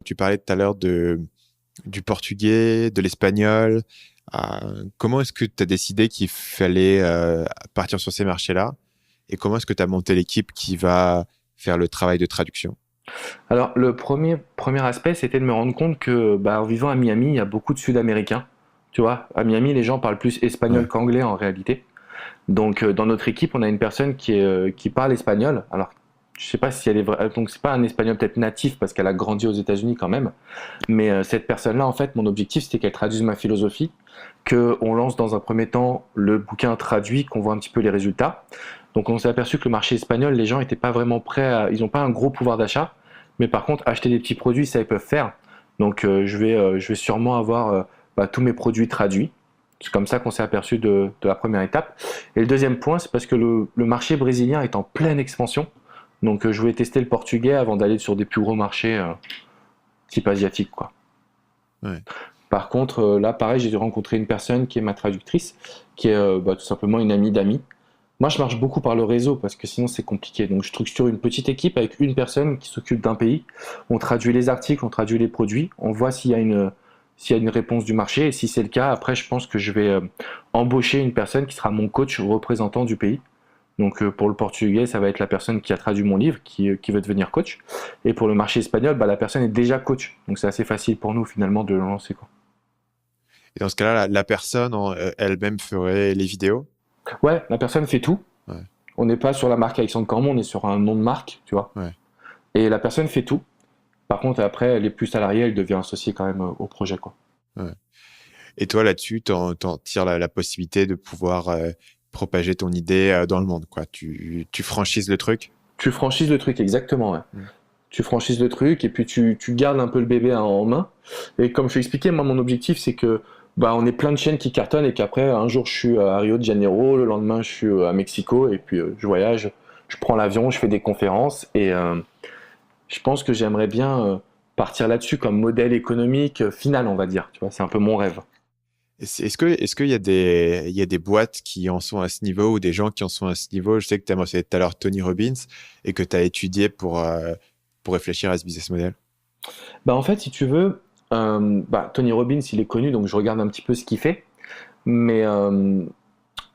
Tu parlais tout à l'heure du portugais, de l'espagnol. Comment est-ce que tu as décidé qu'il fallait partir sur ces marchés-là? Et comment est-ce que tu as monté l'équipe qui va faire le travail de traduction? Alors, le premier aspect, c'était de me rendre compte que, en vivant à Miami, il y a beaucoup de Sud-Américains. Tu vois, à Miami, les gens parlent plus espagnol Ouais. qu'anglais en réalité. Donc, dans notre équipe, on a une personne qui parle espagnol. Alors, je sais pas si elle est donc c'est pas un espagnol peut-être natif parce qu'elle a grandi aux États-Unis quand même. Mais cette personne-là, en fait, mon objectif, c'était qu'elle traduise ma philosophie, qu'on lance dans un premier temps le bouquin traduit, qu'on voit un petit peu les résultats. Donc, on s'est aperçu que le marché espagnol, les gens n'étaient pas vraiment ils n'ont pas un gros pouvoir d'achat. Mais par contre, acheter des petits produits, ça, ils peuvent faire. Donc, je vais sûrement avoir tous mes produits traduits. C'est comme ça qu'on s'est aperçu de la première étape. Et le deuxième point, c'est parce que le marché brésilien est en pleine expansion. Donc, je voulais tester le portugais avant d'aller sur des plus gros marchés type asiatique, quoi. Ouais. Par contre, là, pareil, j'ai dû rencontrer une personne qui est ma traductrice, qui est tout simplement une amie d'amis. Moi, je marche beaucoup par le réseau parce que sinon c'est compliqué. Donc, je structure une petite équipe avec une personne qui s'occupe d'un pays. On traduit les articles, on traduit les produits, on voit s'il y a une réponse du marché. Et si c'est le cas, après, je pense que je vais embaucher une personne qui sera mon coach représentant du pays. Donc, pour le portugais, ça va être la personne qui a traduit mon livre, qui veut devenir coach. Et pour le marché espagnol, la personne est déjà coach. Donc, c'est assez facile pour nous finalement de le lancer, quoi. Et dans ce cas-là, la personne elle-même ferait les vidéos? Ouais, la personne fait tout. Ouais. On n'est pas sur la marque Alexandre Cormon, on est sur un nom de marque, tu vois. Ouais. Et la personne fait tout. Par contre, après, elle est plus salariée, elle devient associée quand même au projet, quoi. Ouais. Et toi, là-dessus, t'en tires la possibilité de pouvoir propager ton idée dans le monde, quoi. Tu franchises le truc? Tu franchises le truc, exactement, ouais. Mm. Tu franchises le truc et puis tu gardes un peu le bébé en main. Et comme je t'ai expliqué, moi, mon objectif, c'est que on est plein de chaînes qui cartonnent et qu'après, un jour, je suis à Rio de Janeiro, le lendemain, je suis à Mexico et puis je voyage, je prends l'avion, je fais des conférences et je pense que j'aimerais bien partir là-dessus comme modèle économique final, on va dire. Tu vois, c'est un peu mon rêve. Est-ce qu'il y a il y a des boîtes qui en sont à ce niveau ou des gens qui en sont à ce niveau? Je sais que tu as mentionné tout à l'heure Tony Robbins et que tu as étudié pour réfléchir à ce business model. En fait, si tu veux, Tony Robbins, il est connu, donc je regarde un petit peu ce qu'il fait. Mais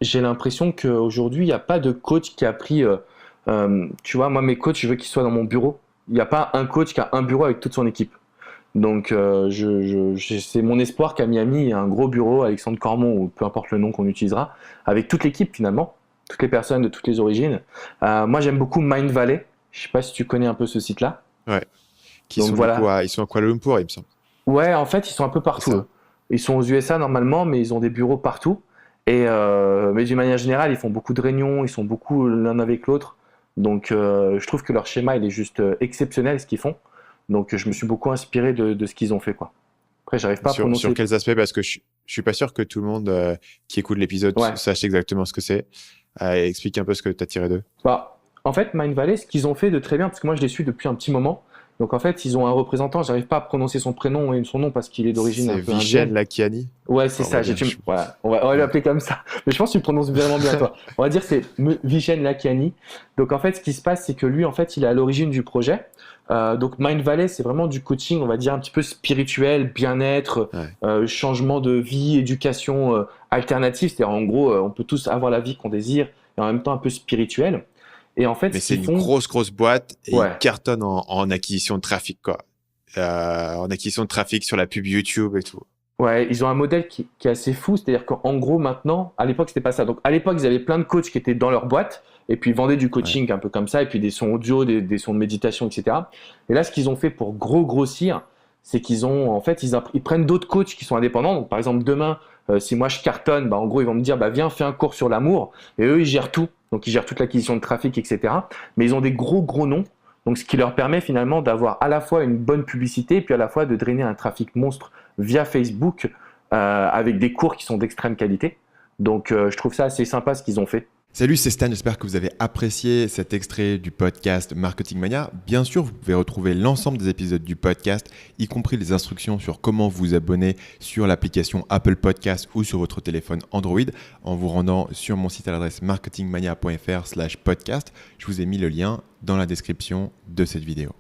j'ai l'impression qu'aujourd'hui, il n'y a pas de coach qui a pris. Tu vois, moi, mes coachs, je veux qu'ils soient dans mon bureau. Il n'y a pas un coach qui a un bureau avec toute son équipe. Donc, c'est mon espoir qu'à Miami, il y ait un gros bureau, Alexandre Cormon, ou peu importe le nom qu'on utilisera, avec toute l'équipe finalement, toutes les personnes de toutes les origines. Moi, j'aime beaucoup Mind Valley. Je ne sais pas si tu connais un peu ce site-là. Ouais. Donc voilà. Ils sont à Kuala Lumpur, il me semble. Ouais, en fait, ils sont un peu C'est partout, ça? eux. Ils sont aux USA normalement, mais ils ont des bureaux partout. Et mais d'une manière générale, ils font beaucoup de réunions, ils sont beaucoup l'un avec l'autre. Donc, je trouve que leur schéma, il est juste exceptionnel, ce qu'ils font. Donc, je me suis beaucoup inspiré de ce qu'ils ont fait, quoi. Après, j'arrive pas à Sur prononcer. quels aspects? Parce que je suis pas sûr que tout le monde qui écoute l'épisode Ouais. sache exactement ce que c'est. Explique un peu ce que tu as tiré d'eux. En fait, Mind Valley, ce qu'ils ont fait de très bien, parce que moi, je les suis depuis un petit moment. Donc, en fait, ils ont un représentant. J'arrive pas à prononcer son prénom et son nom parce qu'il est d'origine un C'est peu Vishen indienne. Lakiani? Ouais, c'est On va ça. dire. Voilà, on va Ouais. l'appeler comme ça. Mais je pense que tu le prononces vraiment bien, toi. On va dire que c'est Vishen Lakiani. Donc, en fait, ce qui se passe, c'est que lui, en fait, il est à l'origine du projet. Donc, Mind Valley, c'est vraiment du coaching, on va dire, un petit peu spirituel, bien-être, Ouais. changement de vie, éducation alternative. C'est-à-dire, en gros, on peut tous avoir la vie qu'on désire et en même temps un peu spirituel. Et en fait, Mais ce c'est qu'ils une font, grosse boîte et ils ouais, cartonnent en acquisition de trafic, quoi. En acquisition de trafic sur la pub YouTube et tout. ouais, ils ont un modèle qui est assez fou. C'est-à-dire qu'en gros, maintenant, à l'époque, c'était pas ça. Donc, à l'époque, ils avaient plein de coachs qui étaient dans leur boîte et puis ils vendaient du Ouais. coaching un peu comme ça et puis des sons audio, des sons de méditation, etc. Et là, ce qu'ils ont fait pour grossir, c'est qu'ils ont, en fait, ils prennent d'autres coachs qui sont indépendants. Donc, par exemple, demain, si moi je cartonne, en gros, ils vont me dire, viens, fais un cours sur l'amour. Et eux, ils gèrent tout. Donc, ils gèrent toute l'acquisition de trafic, etc. Mais ils ont des gros noms. Donc, ce qui leur permet finalement d'avoir à la fois une bonne publicité et puis à la fois de drainer un trafic monstre via Facebook avec des cours qui sont d'extrême qualité. Donc, je trouve ça assez sympa ce qu'ils ont fait. Salut, c'est Stan, j'espère que vous avez apprécié cet extrait du podcast Marketing Mania. Bien sûr, vous pouvez retrouver l'ensemble des épisodes du podcast, y compris les instructions sur comment vous abonner sur l'application Apple Podcast ou sur votre téléphone Android en vous rendant sur mon site à l'adresse marketingmania.fr/podcast. Je vous ai mis le lien dans la description de cette vidéo.